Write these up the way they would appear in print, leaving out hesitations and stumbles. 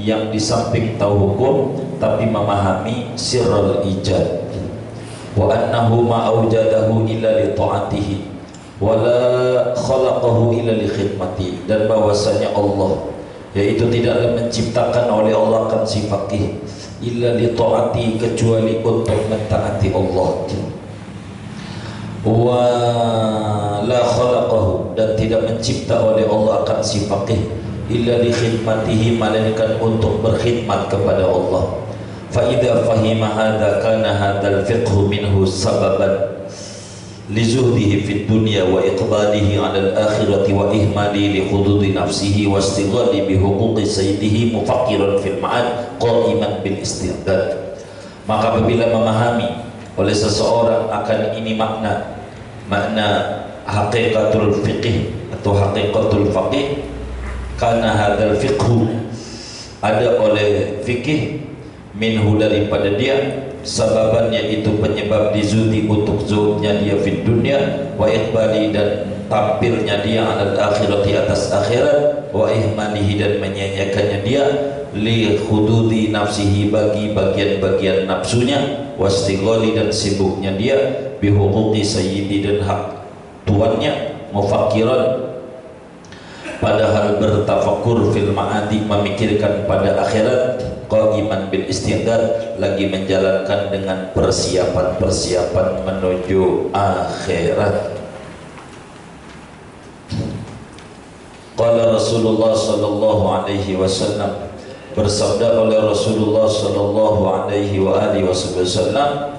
yang di samping tahu hukum tapi memahami sirrul ijad, wa annahu ma aujadahu illa li ta'atihi wa la khalaqahu illa li khidmati, dan bahwasanya Allah yaitu tidaklah menciptakan oleh Allah akan si faqih illa li ta'ati, kecuali untuk mentaati Allah, wa la khalaqahu, dan tidak mencipta oleh Allah akan si faqih illa li khidmatihi, melainkan untuk berkhidmat kepada Allah. Fa idza fahima hadza kana hadzal fiqhu minhu sababan li zuhdihi fid dunya wa iqbalihi 'ala al-akhirati wa ihmali li hududi nafsihi wa istighali bi huquqi sayyidihi mufakkiran fil ma'ad qa'iman bil istidad. Maka apabila memahami oleh seseorang akan ini makna hakikatul fiqih atau hakikatul faqih, karena hadzal fiqhu ada oleh fikih minhu daripada dia, sababan yaitu penyebab dizudi untuk zuhudnya dia fid dunya, wa iqbali dan tampilnya dia alal akhirati atas akhirat, wa ihmalihi dan menyanyiakannya dia li hududi nafsihi bagi bagian-bagian nafsunya, wastighali dan sibuknya dia bihuquqi sayyidi dan hak tuannya, mufakiran padahal bertafakur fil ma'adi memikirkan pada akhirat, qa'iman bil istidad lagi menjalankan dengan persiapan-persiapan menuju akhirat. Qala Rasulullah sallallahu alaihi wasallam, bersabda oleh Rasulullah sallallahu alaihi wa alihi wasallam,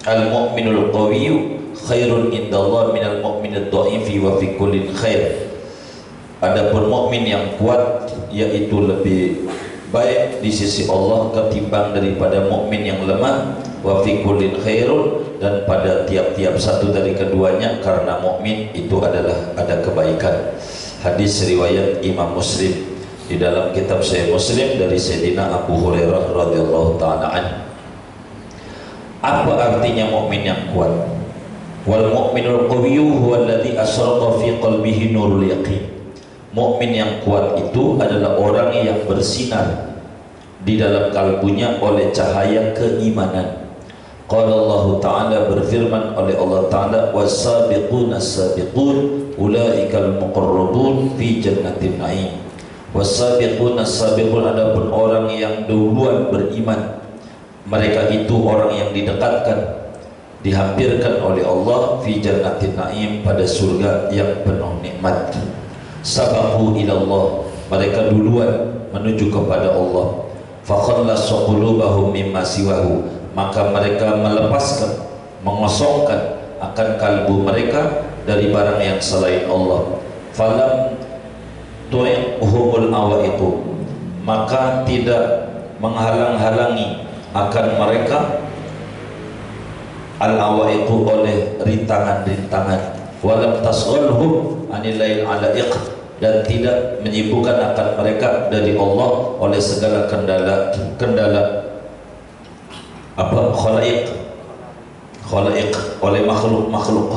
al-mu'minul qawiyyu khairun indallah minal mu'minid dha'ifi wa fi kullin khair. Adapun mukmin yang kuat yaitu lebih baik di sisi Allah ketimbang daripada mukmin yang lemah, wa fi kullin khairun, dan pada tiap-tiap satu dari keduanya karena mukmin itu adalah ada kebaikan. Hadis riwayat Imam Muslim di dalam kitab Sahih Muslim dari Sayyidina Abu Hurairah radhiyallahu taala an. Apa artinya mukmin yang kuat? Wal mu'minul qawiyyu huwa alladhi asraqa fi qalbihi nurul yaqin. Mukmin yang kuat itu adalah orang yang bersinar di dalam kalbunya oleh cahaya keimanan. Qala Allah Ta'ala, berfirman oleh Allah Ta'ala, was-sabiquna as-sabiqun ulaikal muqarrabun fi jannatin na'im. Was-sabiquna as-sabiqun, adapun orang yang duluan beriman, mereka itu orang yang didekatkan, dihampirkan oleh Allah fi jannatin na'im, pada surga yang penuh nikmat. Sabaqu ilallah, mereka duluan menuju kepada Allah. Fakhallasu qulubahum mimma siwahu, maka mereka melepaskan, mengosongkan akan kalbu mereka dari barang yang selain Allah. Falam tu'ihumul awaiqu, maka tidak menghalang-halangi akan mereka al-awaiqu oleh rintangan-rintangan. Walam tasghalhum anil lail alaiq, dan tidak menyibukkan akan mereka dari Allah oleh segala kendala khalaik oleh makhluk.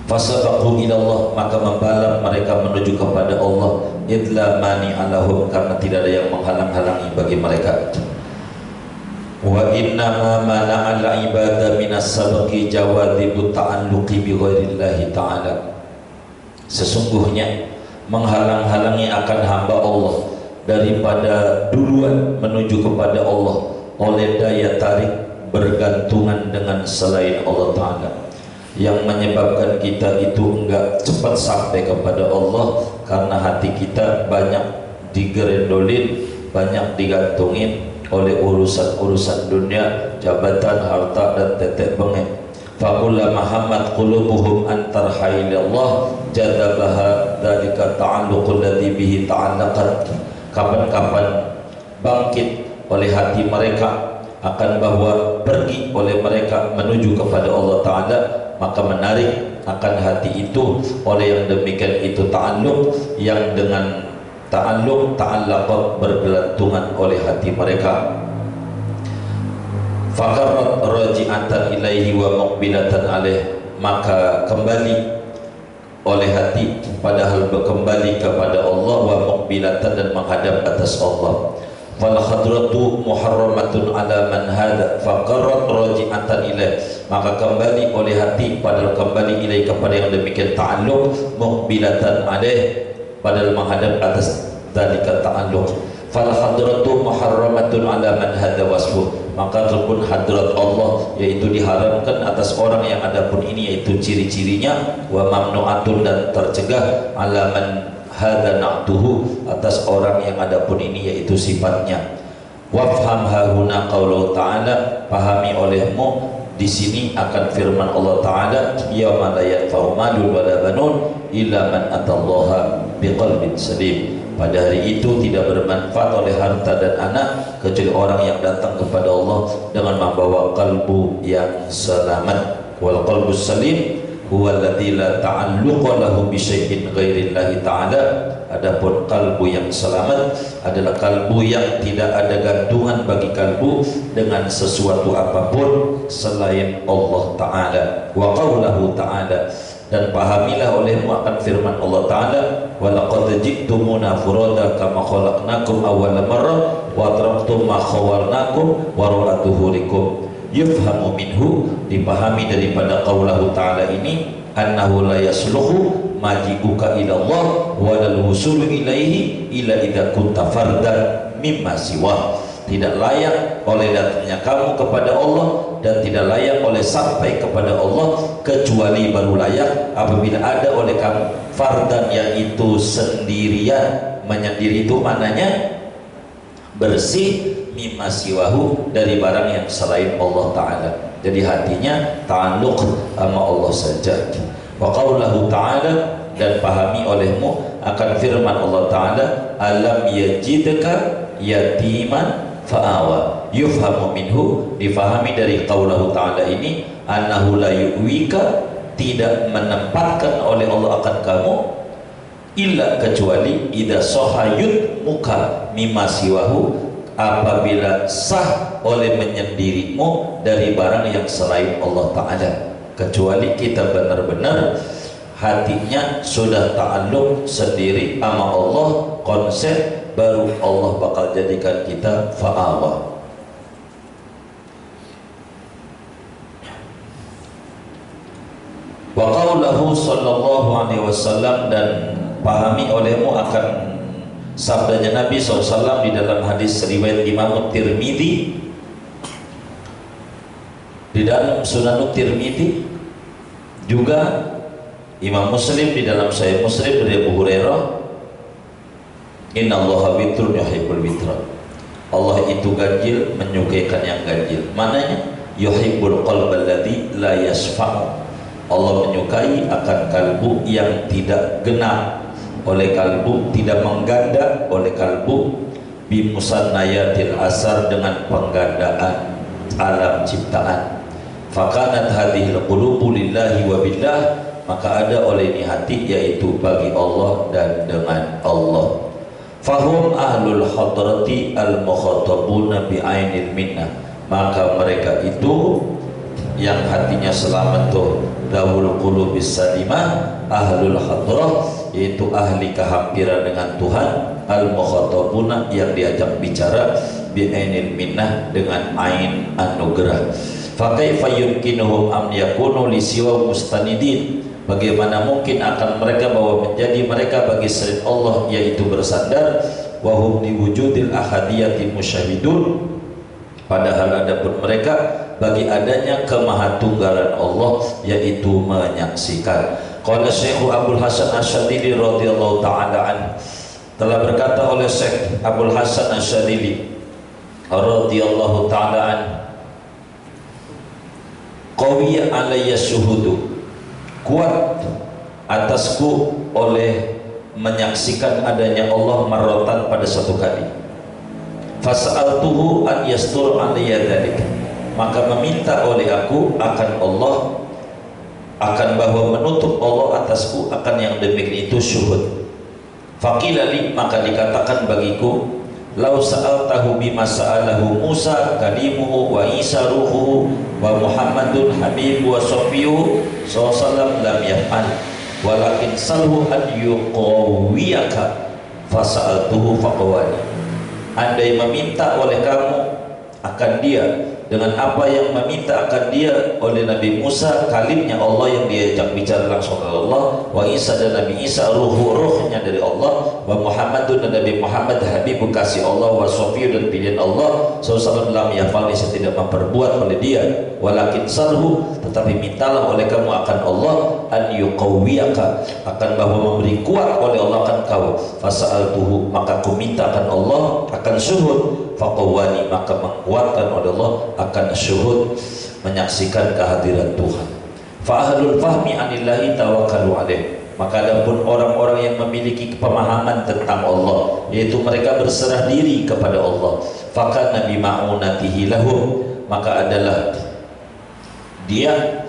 Fasabaqu ilallah, maka membalap mereka menuju kepada Allah. Idla mani alahum, karena tidak ada yang menghalang-halangi bagi mereka. Wa inna ma mana'al ibadah minas sabqi jawadhibu ta'alluqi bi ghairillahi ta'ala. Sesungguhnya menghalang-halangi akan hamba Allah daripada duluan menuju kepada Allah oleh daya tarik bergantungan dengan selain Allah Ta'ala, yang menyebabkan kita itu enggak cepat sampai kepada Allah karena hati kita banyak digerendolin, banyak digantungin oleh urusan-urusan dunia, jabatan, harta, dan tetek bengek. Fakullama hammat qulubuhum antar hailallah jadabaha dzalika ta'alluqul ladzi bihi ta'allaqat. Kapan-kapan bangkit oleh hati mereka akan bahwa pergi oleh mereka menuju kepada Allah Ta'ala, maka menarik akan hati itu oleh yang demikian itu ta'alluq, yang dengan ta'alluq ta'allaqat bergelantungan oleh hati mereka. Faqarrat raji'atan ilaihi wa muqbilatan alaih, maka kembali oleh hati, padahal kembali kepada Allah, wa muqbilatan dan menghadap atas Allah. Fal hadratu muharramatun ala man hada faqarrat raji'atan ilaih, maka kembali oleh hati padahal kembali ilaih kepada yang demikian ta'alluq, muqbilatan alaih padahal menghadap atas dalika ta'alluq. Fal hadratu muharramatun ala man hada wasfu, maka rukun hadrat Allah yaitu diharamkan atas orang yang adapun ini yaitu ciri-cirinya, wa mamnu'atun dan tercegah ala man hada na'tuhu atas orang yang adapun ini yaitu sifatnya. Wafham hahuna qaulahu ta'ala, pahami olehmu di sini akan firman Allah Ta'ala, yauma la yanfa'u malun wala banun illa man atallaha biqalbin salim. Pada hari itu tidak bermanfaat oleh harta dan anak kecuali orang yang datang kepada Allah dengan membawa kalbu yang selamat. Wal qalbus salim huwa alladzi la ta'alluqa lahu bi syai'in ghairillahi ta'ala. Adapun kalbu yang selamat adalah kalbu yang tidak ada gantungan bagi kalbu dengan sesuatu apapun selain Allah Ta'ala. Wa qaulahu ta'ala, dan pahamilah olehmu akan firman Allah Ta'ala, wa laqad ji'tumuna furada kama khalaqnakum awwala marrah wa taraktum ma khawalnakum wa ra'atuhurikum. Yufhamu minhu, dipahami daripada qaulahu Ta'ala ini, annahu la yasluhu maji'uka ila Allah wa lal wusulu ilaihi illa idza kunta fardan mimma siwa. Tidak layak oleh datangnya kamu kepada Allah dan tidak layak oleh sampai kepada Allah kecuali baru layak apabila ada oleh kamu fardan, yaitu sendirian. Menyendiri itu maknanya bersih, mimma siwahu dari barang yang selain Allah Ta'ala. Jadi hatinya ta'alluq sama Allah saja. Wa qaulahu Ta'ala, dan pahami olehmu akan firman Allah Ta'ala, alam yajidka yatiman fa'awa. Yufhamu minhu, difahami dari qaulahu Ta'ala ini, annahu la yu'wika, tidak menempatkan oleh Allah akan kamu illa kecuali idza sahayut muka mimma siwahu, apabila sah oleh menyendirimu dari barang yang selain Allah Ta'ala. Kecuali kita benar-benar hatinya sudah ta'alluq sendiri sama Allah, konsep, baru Allah bakal jadikan kita fa'awa. Wa qaulahu sallallahu alaihi wasallam, dan pahami olehmu akan sabdanya Nabi SAW di dalam hadis riwayat Imam Tirmidzi, di dalam Sunan Tirmidzi, juga Imam Muslim di dalam Sahih Muslim dari Abu Hurairah, innallaha witrun yuhibbul witra. Allah itu ganjil, menyukaikan yang ganjil. Mananya yuhibbul qalbal ladzi la yasfa'. Allah menyukai akan kalbu yang tidak genap, oleh kalbu tidak mengganda, oleh kalbu bimusannayatil asar, dengan penggandaan alam ciptaan. Fakanat hadhil qulubu lillahi wa billah, maka ada oleh ini hati yaitu bagi Allah dan dengan Allah. Fahum ahlul hadrati al-mukhatabuna bi'ainil minnah, maka mereka itu yang hatinya selamat tuh dahul qulubis salimah, ahlul hadrah, yaitu ahli kehampiran dengan Tuhan, al-mukhatabuna, yang diajak bicara bi'ainil minnah, dengan ain anugerah. Fa kaifa yumkinuhum am yakunu li siwa mustanidin, bagaimana mungkin akan mereka bahwa menjadi mereka bagi selain Allah yaitu bersandar, wa hum li wujudil ahadiyati musyahidun, padahal adapun mereka bagi adanya kemahatunggalan Allah yaitu menyaksikan. Qala Syekh Abdul Hasan Asyadili radhiyallahu ta'ala anhu, telah berkata oleh Syekh Abdul Hasan Asyadili radhiyallahu ta'ala anhu, qawiya alayya syuhudu, kuat atasku oleh menyaksikan adanya Allah marratan, pada satu kali. Fas'altuhu an yastur alayya dzalik, maka meminta oleh aku akan Allah, akan bahwa menutup Allah atasku akan yang demikian itu syuhud. Faqila li, maka dikatakan bagiku, lau sa'altahu bima sa'alahu Musa kalimuhu wa Isa ruhuhu wa Muhammadun habibu wa sofiyuhu sallallahu lam yaf'al. walakin salhu an yuqawiyaka fasa'altuhu faqawani. Andai meminta oleh kamu akan dia dengan apa yang meminta akan dia oleh Nabi Musa, kalimnya Allah yang diajak bicara langsung oleh Allah, wa Isa dan Nabi Isa ruhnya dari Allah, wa Muhammadun dan Nabi Muhammad habibu kasih Allah, wa Sofiyyu dan pilihan Allah SAW lam yafal tidak memperbuat oleh dia, walakin salhu tetapi mintalah oleh kamu akan Allah an yuqawiyaka akan bahwa memberi kuat oleh Allah akan kau, fasa'altuhu maka ku minta akan Allah akan syuhud, faqawani maka menguatkan oleh Allah akan syuhud menyaksikan kehadiran Tuhan. Fa ahlul fahmi anillahi tawakkalu alaih, maka adapun orang-orang yang memiliki pemahaman tentang Allah, yaitu mereka berserah diri kepada Allah, fakan nabi ma'unatihi lahum, maka adalah dia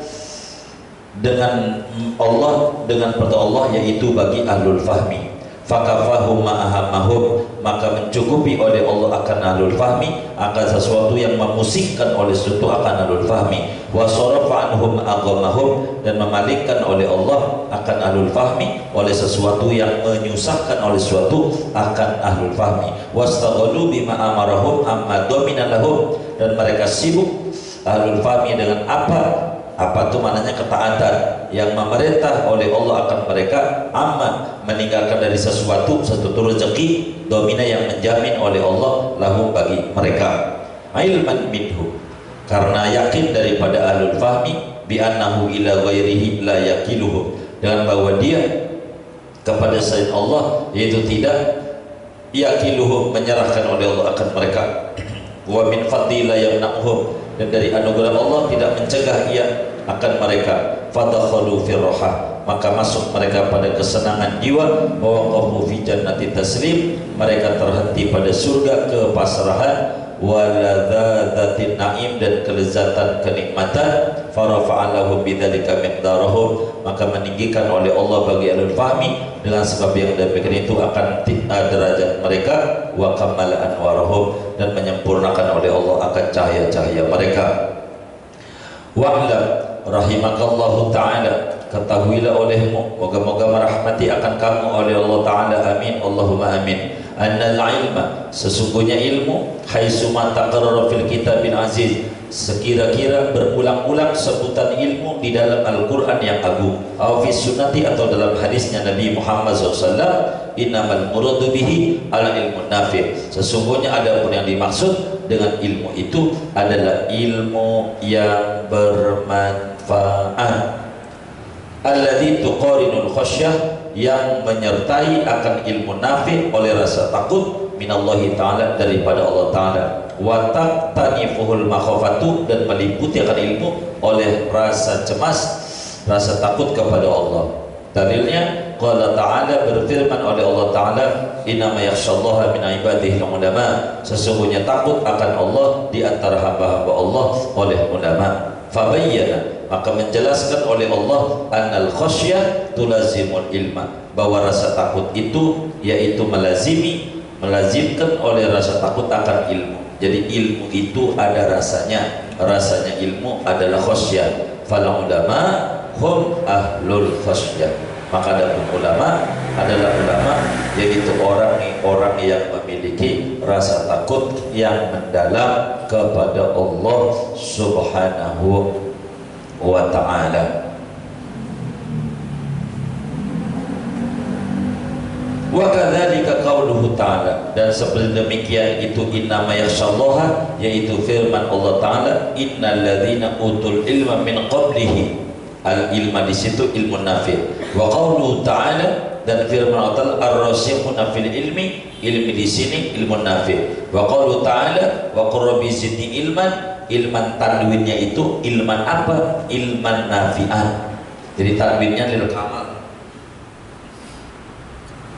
dengan Allah, dengan pertolongan Allah, yaitu bagi ahlul fahmi. Fakafahum ma'ahamahum, maka mencukupi oleh Allah akan ahlul fahmi akan sesuatu yang memusikkan oleh sesuatu akan ahlul fahmi, wa sarafa anhum aghamahum, dan memalingkan oleh Allah akan ahlul fahmi oleh sesuatu yang menyusahkan oleh sesuatu akan ahlul fahmi, wastaghalu bima amarahum amma domina lahum, dan mereka sibuk ahlul fahmi dengan apa itu maknanya ketaatan yang memerintah oleh Allah akan mereka, amma meninggalkan dari sesuatu rezeki domina yang menjamin oleh Allah lahum bagi mereka, ilman minhu karena yakin daripada ahlul fahmi bi annahu ila ghairihi la yakiluhu, dengan bahwa dia kepada selain Allah yaitu tidak yakiluhu menyerahkan oleh Allah akan mereka, wa min fadli la yamna'hum, dan dari anugerah Allah tidak mencegah ia akan mereka, fadakhalu fi rohah, maka masuk mereka pada kesenangan jiwa, wa waqafu fi jannati taslim, mereka terhenti pada surga kepasrahan, wa ladzatsin na'im, dan kelezatan kenikmatan, farafa'alahum bidzalika miqdarahum, maka meninggikan oleh Allah bagi ahlul fahmi dengan sebab yang demikian itu akan derajat mereka, wa kamala anwarahum, dan menyempurnakan oleh Allah akan cahaya-cahaya mereka. Wa'lam rahimakallahu ta'ala, ketahuilah olehmu, moga-moga merahmati akan kamu oleh Allah ta'ala, amin Allahumma amin, annal ilma, sesungguhnya ilmu, haitsuma taqarrara fil kitabil aziz, sekira-kira berulang-ulang sebutan ilmu di dalam Al-Quran yang agung, aw fi sunnati, atau dalam hadisnya Nabi Muhammad SAW, innamal muradu bihi al ilmu nafi', sesungguhnya adapun yang dimaksud dengan ilmu itu adalah ilmu yang bermanfaat, alladzi tuqarinul khasyah, yang menyertai akan ilmu nafi' oleh rasa takut minallahi ta'ala, daripada Allah ta'ala, wa taqtanifuhul makhafatu, dan meliputi akan ilmu oleh rasa cemas, rasa takut kepada Allah. Dalilnya qala ta'ala, berfirman oleh Allah ta'ala, innama yakhsyallaha min ibadihi ulama, sesungguhnya takut akan Allah di antara hamba-hamba Allah oleh ulama. Fabayyana, maka menjelaskan oleh Allah, annal khasyah tulazimul ilma, bahwa rasa takut itu yaitu melazimkan oleh rasa takut akan ilmu. Jadi ilmu itu ada rasanya ilmu adalah khasyah. Fal ulama hum ahlul khasyah, maka ada ulama adalah ulama, yaitu orang yang memiliki rasa takut yang mendalam kepada Allah Subhanahu wa ta'ala. Wa kadzalika qauluhu ta'ala, dan seperti demikian itu innama yakhsyallaha, yaitu firman Allah ta'ala, innal ladzina utul ilma min qablihi, al ilma di situ ilmu nafi', wa qauluhu ta'ala, dan firman Allah ar-rasikhuna fil ilmi di sini ilmu nafi', wa qauluhu ta'ala wa qur rabbi zidni ilman tanwinnya itu ilman apa? Ilman nafi'an. Jadi tanwinnya lil kamal,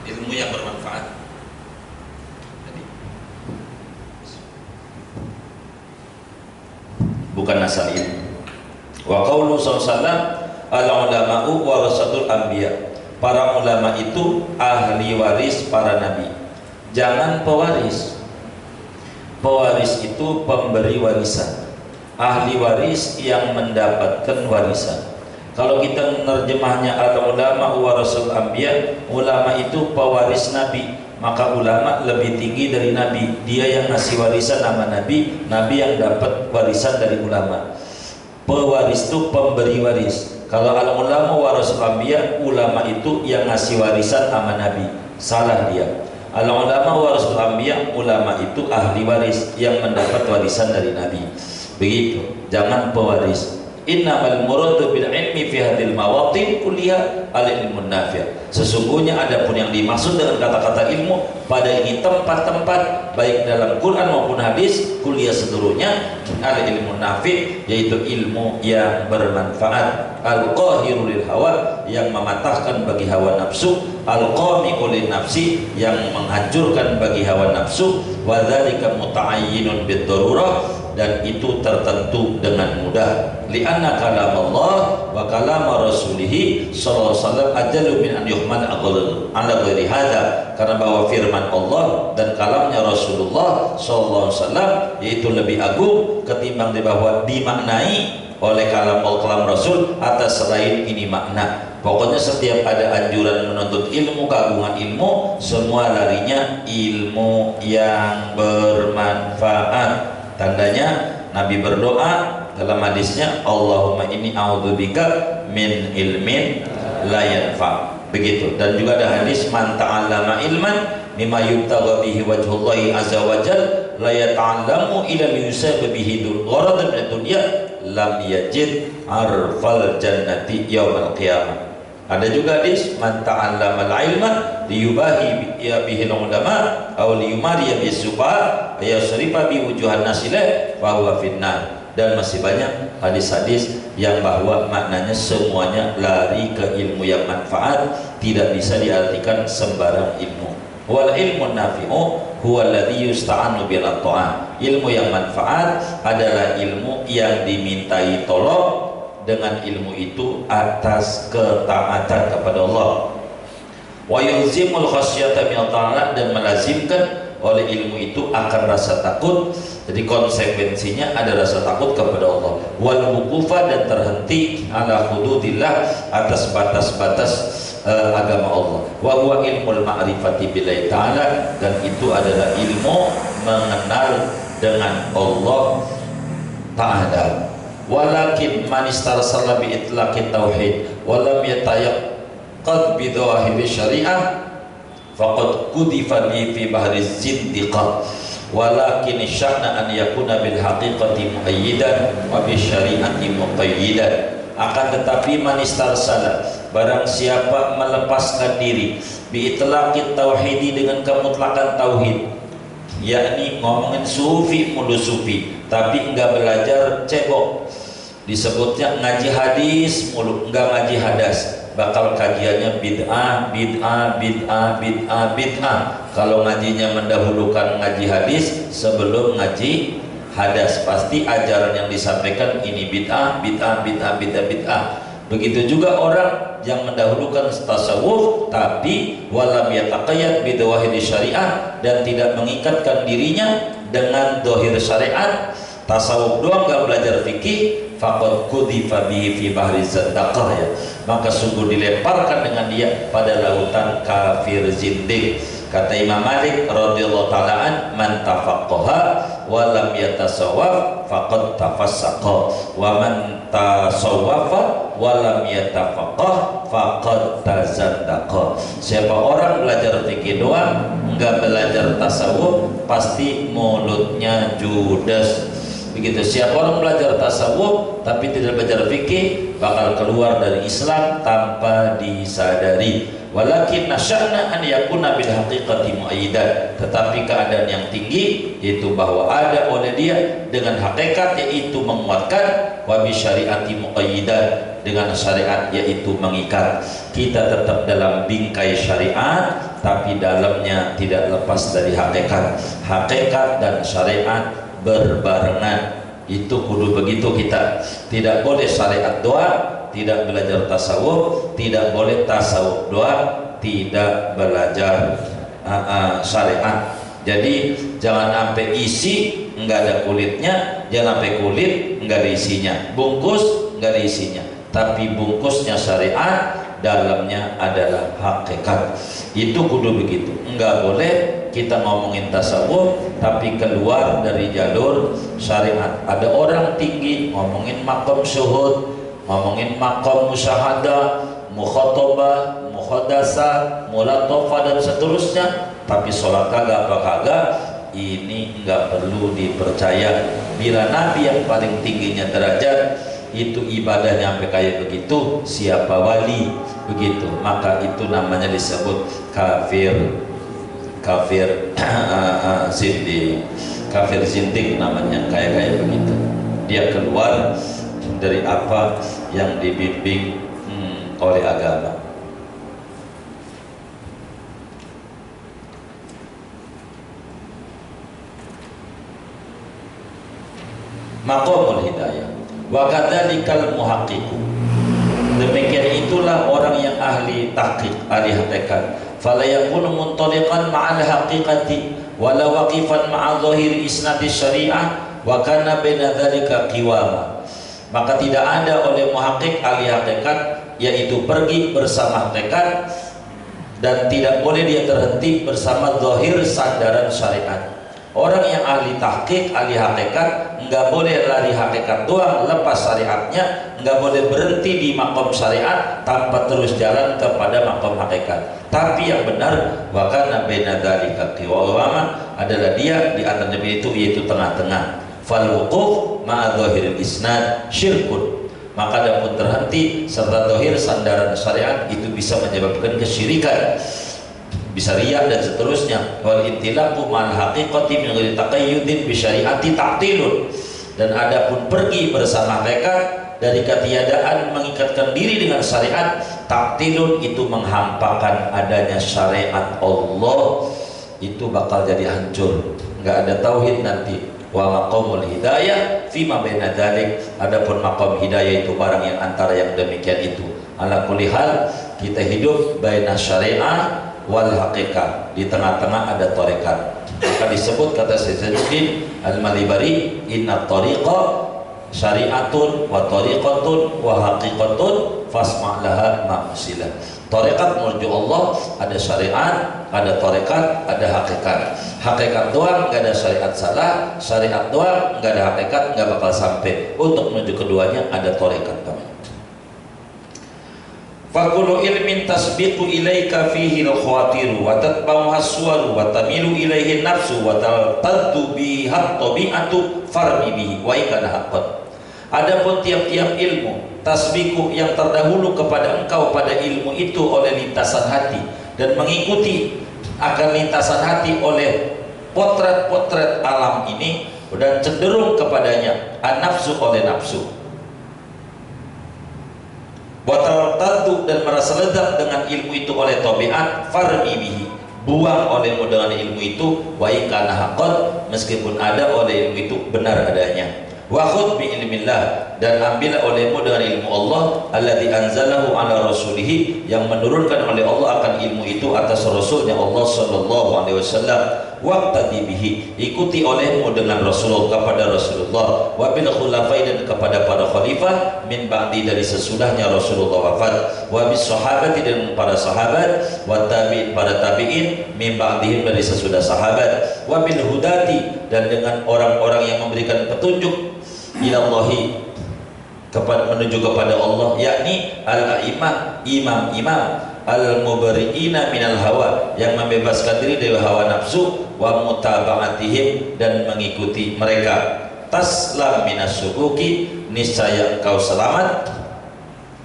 ilmu yang bermanfaat. Jadi, bukan asal ilmu. Wa qaulu sallallahu al-ulama'u warasatul anbiya, para ulama itu ahli waris para nabi. Jangan pewaris. Pewaris itu pemberi warisan, ahli waris yang mendapatkan warisan. Kalau kita menerjemahnya al-ulama warasul anbiya, ulama itu pewaris nabi, maka ulama lebih tinggi dari nabi. Dia yang ngasih warisan nama nabi, nabi yang dapat warisan dari ulama. Pewaris itu pemberi waris. Kalau al-ulama warasul anbiya, ulama itu yang ngasih warisan sama nabi. Salah dia. Al-ulama warasul anbiya, ulama itu ahli waris yang mendapat warisan dari nabi. Begitu. Jangan pewaris. Innamal muradu bil ilmi fi hadhil mawatin kulliha al-ilmun nafi'. Sesungguhnya adapun yang dimaksud dengan kata-kata ilmu pada ini tempat-tempat baik dalam Quran maupun hadis, kuliah seluruhnya al-ilmun nafi', yaitu ilmu yang bermanfaat, al-qahiru lil hawa, yang mematahkan bagi hawa nafsu, al-qami'u lin nafsi, yang menghancurkan bagi hawa nafsu, wa dzalika muta'ayyinun bid darurah, dan itu tertentu dengan mudah. Li'anna kalam Allah wa kalam Rasulih sallallahu alaihi wasallam ajallu min an yuhmad ala ghairi hadza, karena bahwa firman Allah dan kalamnya Rasulullah sallallahu alaihi wasallam yaitu lebih agung ketimbang dimaknai oleh kalam Rasul atas selain ini makna. Pokoknya setiap ada anjuran menuntut ilmu, keagungan ilmu, semua larinya ilmu yang bermanfaat. Tandanya Nabi berdoa dalam hadisnya, Allahumma inni a'udzubika min ilmin la yanfa. Begitu. Dan juga ada hadis, man ta'allama ilman mimma yubtagha bihi wajhullahi azza wa jalla la yata'allamu ila yusab bihi gharadan min dunya lam yajid arfal jannati yaumal qiyamah. Ada juga hadis, man ta'allama al-ilma liyubahi bihi al-ulama aw liyumari bihi as-sufaha ayasrifa bi wujuhan nasila fa huwa finnar. Dan masih banyak hadis-hadis yang bahwa maknanya semuanya lari ke ilmu yang manfaat, tidak bisa diartikan sembarang ilmu. Wal ilmu nafi'u huwa alladhi yusta'anu bil ta'ah. Ilmu yang manfaat adalah ilmu yang dimintai tolong dengan ilmu itu atas ketaatan kepada Allah. Wa yulzimul khasyata min ta'ala, dan melazimkan oleh ilmu itu akan rasa takut. Jadi konsekuensinya ada rasa takut kepada Allah. Wal wuqufa, dan terhenti ala hududillah, atas batas-batas agama Allah. Wa huwa ilmul ma'rifati billahi ta'ala, dan itu adalah ilmu mengenal dengan Allah Ta'ala. Walakin man istarsala bi itlaqit tauhid wa lam yatayaqqad bi dhahiri syariah faqad kudifa bi fi bahri zindiqah. Walakin sya'na an yakuna bil haqiqati muayyidan wa bi syari'ati muqayyidan. Akan tetapi man istarsala, barang siapa melepaskan diri, bi itlaqit tauhidi, dengan kemutlakan tauhid, yakni ngomongin sufi mulu sufi tapi enggak belajar cebok, disebutnya ngaji hadis mulu enggak ngaji hadas, bakal kajiannya bid'ah bid'ah bid'ah bid'ah bid'ah. Kalau ngajinya mendahulukan ngaji hadis sebelum ngaji hadas, pasti ajaran yang disampaikan ini bid'ah bid'ah bid'ah bid'ah bid'ah. Begitu juga orang yang mendahulukan tasawuf tapi walam yataqayyad bidawahir syariah, dan tidak mengikatkan dirinya dengan dohir syariat, tasawuf doang gak belajar fikih, faqad kudzifa bihi fi bahri zandaqah, ya, maka sungguh dilemparkan dengan dia pada lautan kafir zindik. Kata Imam Malik radhiyallahu ta'ala an, man tafaqqaha wa lam yatasawwaf faqad tafassaqa wa man tasawwafa wa lam yatafaqqah faqad tazandaqa. Siapa orang belajar fikih doang enggak belajar tasawuf, pasti mulutnya judes. Begitu. Siapa orang belajar tasawuf tapi tidak belajar fikih, bakal keluar dari Islam tanpa disadari. Walakin nasya'na an yakuna bil haqiqati muayyidan, tetapi keadaan yang tinggi yaitu bahwa ada oleh dia dengan hakikat, yaitu menguatkan, wa bi syariati muqayyidan, dengan syariat yaitu mengikat. Kita tetap dalam bingkai syariat tapi dalamnya tidak lepas dari hakikat. Hakikat dan syariat berbarengan, itu kudu begitu. Kita tidak boleh syariat doang tidak belajar tasawuf, tidak boleh tasawuf doang tidak belajar syariat. Jadi jangan sampai isi enggak ada kulitnya, jangan sampai kulit enggak ada isinya, bungkus enggak ada isinya. tapi bungkusnya syariat, dalamnya adalah hakikat. Itu kudu begitu. Enggak boleh kita ngomongin tasawuf tapi keluar dari jalur syariat. Ada orang tinggi ngomongin makom syuhud, ngomongin makom musyahadah, mukhatabah, muhadasah, mulatofah dan seterusnya, tapi sholat kagak apa kagak. Ini enggak perlu dipercaya. Bila Nabi yang paling tingginya derajat itu ibadahnya sampai kayak begitu, siapa wali begitu, maka itu namanya disebut kafir. Kafir zindik, kafir zindik namanya, kayak begitu. Dia keluar dari apa yang dibimbing oleh agama. Maqamul hidayah wa kadzalikal muhaqqiqu, demikian itulah orang yang ahli tahqiq, ahli hakikat. Fala yakunu muntaliqan ma'al haqiqati wala waqifan ma'a dhahiri isnadi syariah wa kana baina dzalika qiwama. Maka tidak ada oleh muhaqqiq ahli hakikat, yaitu pergi bersama hakikat dan tidak boleh dia terhenti bersama zahir sandaran syariat. Orang yang ahli tahqiq, ahli hakikat, enggak boleh lari hakikat doang, lepas syariatnya, enggak boleh berhenti di makom syariat tanpa terus jalan kepada makom hakikat. Tapi yang benar, wa kana baina dzalika qiwama, adalah dia di antara itu, yaitu tengah-tengah. Fal wuquf ma'a dhahiril isnad syirkun, maka adapun terhenti serta zahir sandaran syariat itu bisa menyebabkan kesyirikan, bisa riya dan seterusnya. Wal intilaqu ma'al haqiqati min ghairi taqayyudin bi syari'ati ta'tilun, dan adapun pergi bersama hakikat dari ketiadaan mengikatkan diri dengan syariat, ta'tilun itu menghampakan adanya syariat Allah, itu bakal jadi hancur, enggak ada tauhid nanti. Wa maqamul hidayah fima baina dzalik, adapun maqam hidayah itu barang yang antara yang demikian itu. Ala kulli hal, kita hidup baina syariah wal haqiqah, di tengah-tengah ada tarekat. Maka disebut, kata Syaikhul Al-Malibari, inna tariqa syariatun wa tariqatun wa haqiqatun fasma' laha ma'usilah. Tarekat menuju Allah ada syariat, ada tarekat, ada hakikat. Hakikat doang nggak ada syariat salah, syariat doang nggak ada hakikat nggak bakal sampai. Untuk menuju keduanya ada tarekat namanya. Fakulu ilmin tasbiqu ilaika fihi al-khawatiru wa tatba'u haswaru wa tamilu ilaihi nafsu wa taltaddu biha tabi'atu farmi bihi wa ikana haqqan. Adapun tiap-tiap ilmu tasbiqu yang terdahulu kepada engkau pada ilmu itu oleh lintasan hati, dan mengikuti akan lintasan hati oleh potret-potret alam ini, dan cenderung kepadanya an-nafsu oleh nafsu, watartaddu dan merasa lezat dengan ilmu itu oleh tabiat, farmi bihi buang olehmu dengan ilmu itu, wa ikana haqqan meskipun ada oleh ilmu itu benar adanya. Wa khudh bi ilmillah, dan ambillah olehmu dengan ilmu Allah alladzi anzalahu ala rasulih, yang menurunkan oleh Allah akan ilmu itu atas rasulnya Allah sallallahu alaihi wasallam. Waqtadi bihi, ikuti olehmu dengan Rasulullah, kepada Rasulullah, wa bil khulafai, dan kepada para khalifah min ba'di, dari sesudahnya Rasulullah wafat, wa bis sahabati, dan para sahabat, wa tabi'in, para tabi'in min ba'dihim, dari sesudah sahabat, wa bil hudati, dan dengan orang-orang yang memberikan petunjuk ilallahi, kepada menuju kepada Allah, yakni al-a'immah, imam-imam, al-mubarri'ina minal hawa, yang membebaskan diri dari hawa nafsu, wa mutaba'atihim, dan mengikuti mereka. Taslam minas sukuki, niscaya engkau selamat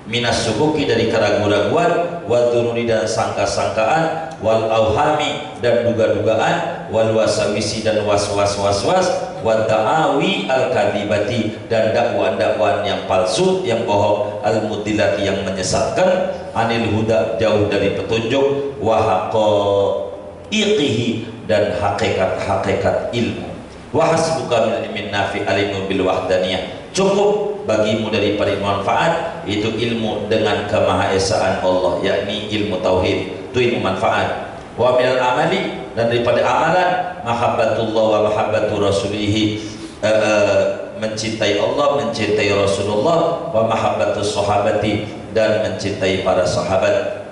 minas sukuki, dari keraguan-raguan, wa dzununi, dan sangka-sangkaan, wal auhami, dan duga-dugaan, wal wasawisi, dan was-was-was-was, wa ta'awi al-kadhibati, dan dakwaan-dakwaan yang palsu, yang bohong, al-mudillati, yang menyesatkan, anil huda, jauh dari petunjuk, wa haqaiqihi, dan hakikat-hakikat ilmu. Wa hasbuka min ilmin nafi alimu bil wahdaniyah, cukup bagimu daripada ilmu manfaat, itu ilmu dengan kemahaesaan Allah, yakni ilmu tauhid, itu ilmu manfaat. Wa minal amali, dan daripada amalan, mahabbatullah wa mahabbatu rasulih, mencintai Allah, mencintai Rasulullah, wa mahabbatus sahabati, dan mencintai para sahabat.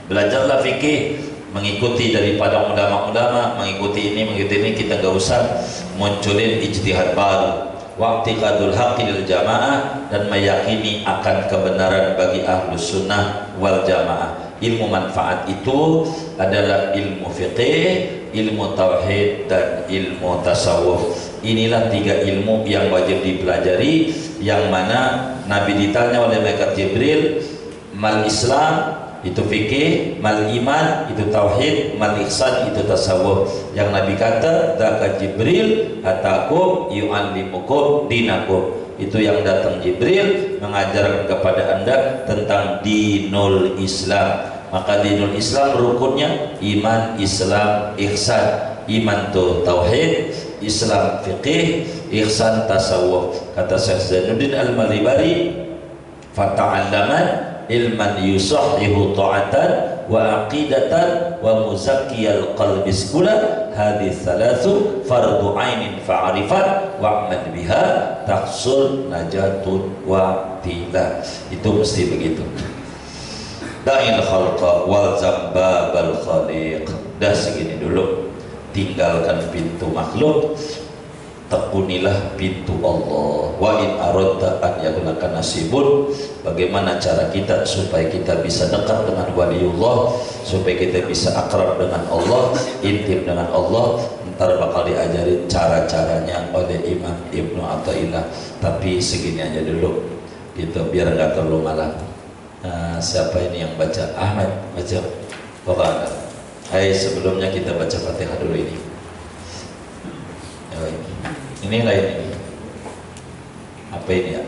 Belajarlah fikih, mengikuti daripada ulama-ulama, mengikuti ini, kita nggak usah munculin ijtihad baru. Wa'tiqadul haqqi lil jamaah, dan meyakini akan kebenaran bagi ahlus sunnah wal jamaah. Ilmu manfaat itu adalah ilmu fiqih, ilmu tauhid, dan ilmu tasawuf. Inilah 3 ilmu yang wajib dipelajari, yang mana Nabi ditanya oleh malaikat Jibril, mal Islam itu fikih, mal iman itu tauhid, mal ihsan itu tasawuf. Yang Nabi kata, dzaka Jibril atakum yu'allimukum dinakum. Itu yang datang Jibril mengajarkan kepada Anda tentang dinul Islam. Maka dinul Islam rukunnya iman, Islam, ihsan. Iman itu tauhid, Islam fikih, ihsan tasawuf. Kata Syekh Zainuddin Al-Malibari, fata'allaman ilman yusahhihu ta'atan wa aqidatan wa muzakkiyal qalbi skula hadis thalathu fardu ainin fa'arifat wa'mal biha tahsul najatun wa tila. Itu mesti begitu. Da'il khalqa wal zambabal khaliq. Dah segini dulu, tinggalkan pintu makhluk, tekunilah pintu Allah. Wa in aradta an yakunaka nasibun. Bagaimana cara kita supaya kita bisa dekat dengan waliullah, supaya kita bisa akrab dengan Allah, intim dengan Allah? Ntar bakal diajarin cara-caranya oleh Imam Ibnu Athaillah. Tapi segini aja dulu gitu, biar nggak terlalu malam. Siapa ini yang baca? Ahmad baca. Pokoknya hai, sebelumnya kita baca Fatihah dulu ini. Ini lain ini. Apa ini ya?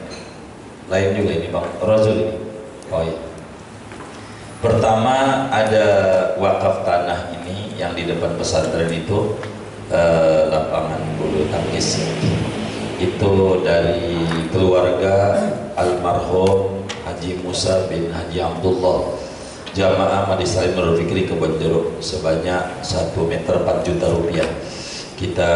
Lain juga ini Bang Razul ini. Oh iya. Pertama ada wakaf tanah ini yang di depan pesantren itu, lapangan bulu tangkis. Itu dari keluarga almarhum Haji Musa bin Haji Abdullah, jamaah Majlis Taklim Nurul Fikri Kebon Jeruk, sebanyak 1 meter 4 juta rupiah. Kita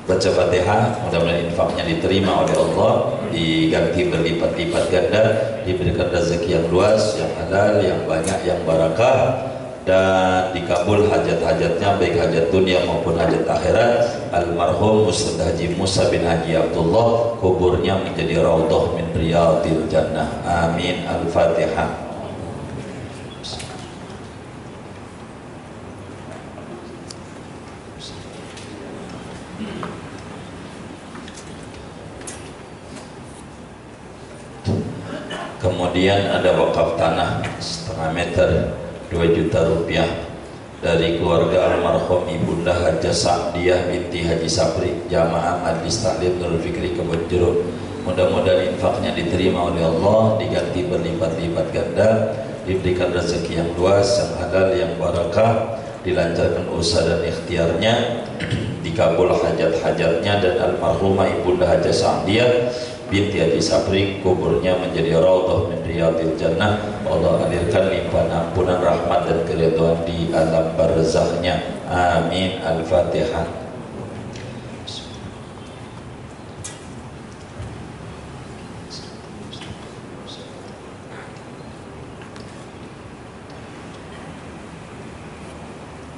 baca Fatihah, mudah-mudahan infaknya diterima oleh Allah, diganti berlipat-lipat ganda, diberikan rezeki yang luas, yang halal, yang banyak, yang barakah, dan dikabul hajat-hajatnya, baik hajat dunia maupun hajat akhirat. Almarhum Ustaz Haji Musa bin Haji Abdullah, kuburnya menjadi raudhah min riyadil jannah. Amin. Al-Fatihah. Kemudian ada wakaf tanah setengah meter 2 juta rupiah dari keluarga almarhum Ibunda Hajah Sa'diyah binti Haji Sapri, jamaah Majlis Taklim Nurul Fikri Kebon Jeruk. Mudah-mudahan infaknya diterima oleh Allah, diganti berlipat-lipat ganda, diberikan rezeki yang luas, yang halal, yang barakah, dilancarkan usaha dan ikhtiarnya, dikabul hajat-hajatnya, dan almarhumah Ibunda Hajah Sa'diyah binti Haji Sapri, kuburnya menjadi raudhah min riyadil jannah. Allah alirkan limpahan ampunan, rahmat, dan keridhaan di alam barzakhnya. Amin. Al-Fatihah.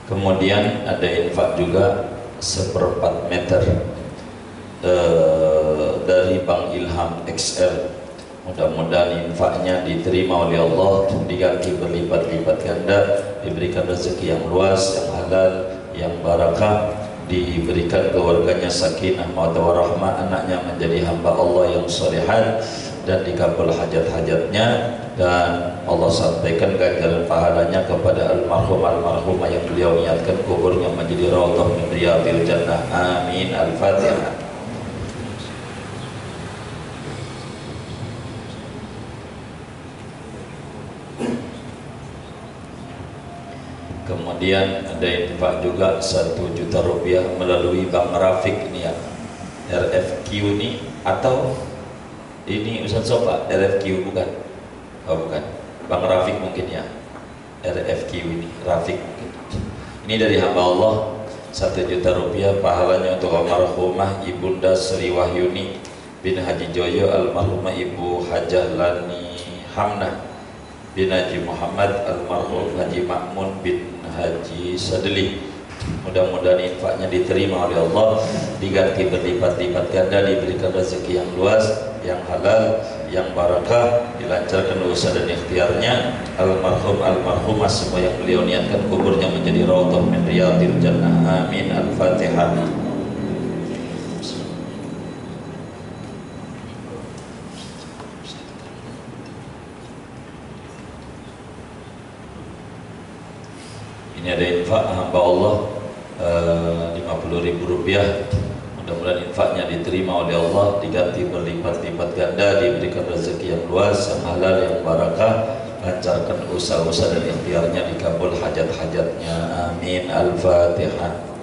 Kemudian ada infak juga 1/4 meter dari Bank Ilham XL. Mudah-mudahan infaknya diterima oleh Allah, diganti berlipat-lipat ganda, diberikan rezeki yang luas, yang halal, yang barakah, diberikan keluarganya sakinah mawaddah warahmah, anaknya menjadi hamba Allah yang sholihat, dan dikabul hajat-hajatnya, dan Allah sampaikan ganjaran pahalanya kepada almarhumah yang beliau niatkan kuburnya menjadi raudhah min riyadil jannah. Amin. Al-Fatihah. Kemudian ada infak juga 1 juta rupiah melalui Bank Rafiq ini ya, RFQ ini, atau ini Ustaz Sofa RFQ bukan? Oh bukan, Bank Rafiq mungkin ya, RFQ ini, Rafiq mungkin. Ini dari hamba Allah, 1 juta rupiah pahalanya untuk almarhumah Ibunda Sri Wahyuni bin Haji Joyo, almarhumah Ibu Hajah Lani Hamnah bin Haji Muhammad, almarhum Haji Makmun bin Haji Sadli. Mudah-mudahan infaknya diterima oleh Allah, diganti berlipat-lipat ganda, diberikan rezeki yang luas, yang halal, yang barakah, dilancarkan usaha dan ikhtiarnya. Almarhum almarhumah semua yang beliau niatkan kuburnya menjadi raudhah min riyadil jannah. Amin. Al-Fatihah. Ini ada infak hamba Allah 50.000 rupiah. Mudah-mudahan infaknya diterima oleh Allah, diganti berlipat-lipat ganda, diberikan rezeki yang luas, yang halal, yang barakah, lancarkan usaha-usaha dan ikhtiarnya, dikabul hajat-hajatnya. Amin. Al-Fatihah.